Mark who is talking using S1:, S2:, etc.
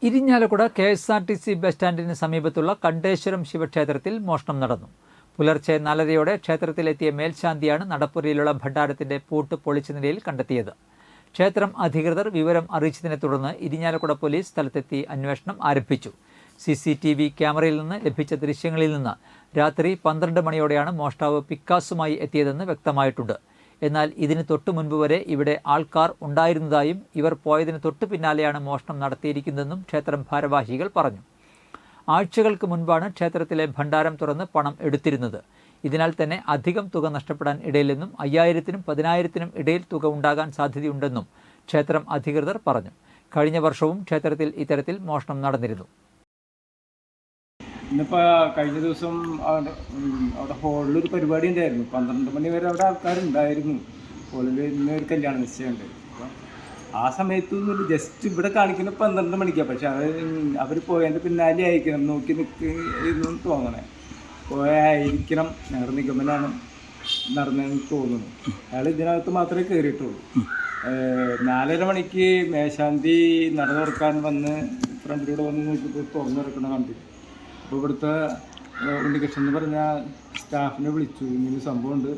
S1: Irinjalakuda KSRTC bus സ്റ്റാൻഡിന് സമീപത്തുള്ള കണ്ടേശ്വരം ശിവക്ഷേത്രത്തിൽ മോഷണം നടന്നു. പുലർച്ചെ 4:30-യോടെ ക്ഷേത്രത്തിലെത്തിയ മേൽശാന്തിയാണ് നടപ്പുരയിലുള്ള ഭണ്ഡാരത്തിന്റെ പൂട്ട് പൊളിച്ച നിലയിൽ കണ്ടെത്തിയത്. ക്ഷേത്രം അധികൃതർ വിവരം അറിയിച്ചതിനെ തുടർന്ന് ഇരിഞ്ഞാലക്കുട പോലീസ് സ്ഥലത്തെത്തി അന്വേഷണം ആരംഭിച്ചു. CCTV ക്യാമറയിൽ നിന്ന് ലഭിച്ച ദൃശ്യങ്ങളിൽ നിന്ന് രാത്രി 12 മണിയോടെയാണ് മോഷ്ടാവ് പിക്കാസുമായി എത്തിയതെന്ന് വ്യക്തമായിട്ടുണ്ട്. എന്നാൽ ഇതിന് തൊട്ടു മുൻപ് വരെ ഇവിടെ ആൾക്കാർ ഉണ്ടായിരുന്നതായും ഇവർ പോയതിന് തൊട്ടു പിന്നാലെയാണ് മോഷണം നടത്തിയിരിക്കുന്നതെന്നും ക്ഷേത്രം ഭാരവാഹികൾ പറഞ്ഞു. ആഴ്ചകൾക്ക് മുൻപാണ് ക്ഷേത്രത്തിലെ ഭണ്ഡാരം തുറന്ന് പണം എടുത്തിരുന്നത്. ഇതിനാൽ തന്നെ അധികം തുക നഷ്ടപ്പെടാൻ ഇടയില്ലെന്നും 5000-നും 10,000-നും ഇടയിൽ തുക ഉണ്ടാകാൻ സാധ്യതയുണ്ടെന്നും ക്ഷേത്രം അധികൃതർ പറഞ്ഞു. കഴിഞ്ഞ വർഷവും ക്ഷേത്രത്തിൽ ഇത്തരത്തിൽ മോഷണം നടന്നിരുന്നു.
S2: ഇന്നിപ്പോൾ കഴിഞ്ഞ ദിവസം അവിടെ ഹോളിലൊരു പരിപാടി ഉണ്ടായിരുന്നു. 12 മണി വരെ അവിടെ ആൾക്കാരുണ്ടായിരുന്നു. ഹോളിൽ ഇന്ന് ഒരു കല്യാണ നിശ്ചയമുണ്ട്. അപ്പോൾ ആ സമയത്ത് ജസ്റ്റ് ഇവിടെ കാണിക്കുന്നത് 12 മണിക്കാണ്. പക്ഷെ അവർ പോയതിൻ്റെ പിന്നാലെ ആയിരിക്കണം നോക്കി നിൽക്കുന്നു തോന്നണേ. പോയായിരിക്കണം ഞങ്ങളുടെ നിഗമനാണ് നടന്നതെന്ന് തോന്നുന്നു. അയാൾ ഇതിനകത്ത് മാത്രമേ കയറിയിട്ടുള്ളൂ. 4:30 മണിക്ക് മേശാന്തി നട തുറക്കാൻ വന്ന് ഫ്രണ്ടിലൂടെ വന്ന് നോക്കിയപ്പോൾ തുറന്നിറക്കണ കണ്ടിട്ട് അപ്പോൾ ഇവിടുത്തെ ഉണ്ണികൃഷ്ണൻ എന്ന് പറഞ്ഞ സ്റ്റാഫിനെ വിളിച്ചു, ഇങ്ങനെ സംഭവമുണ്ട്,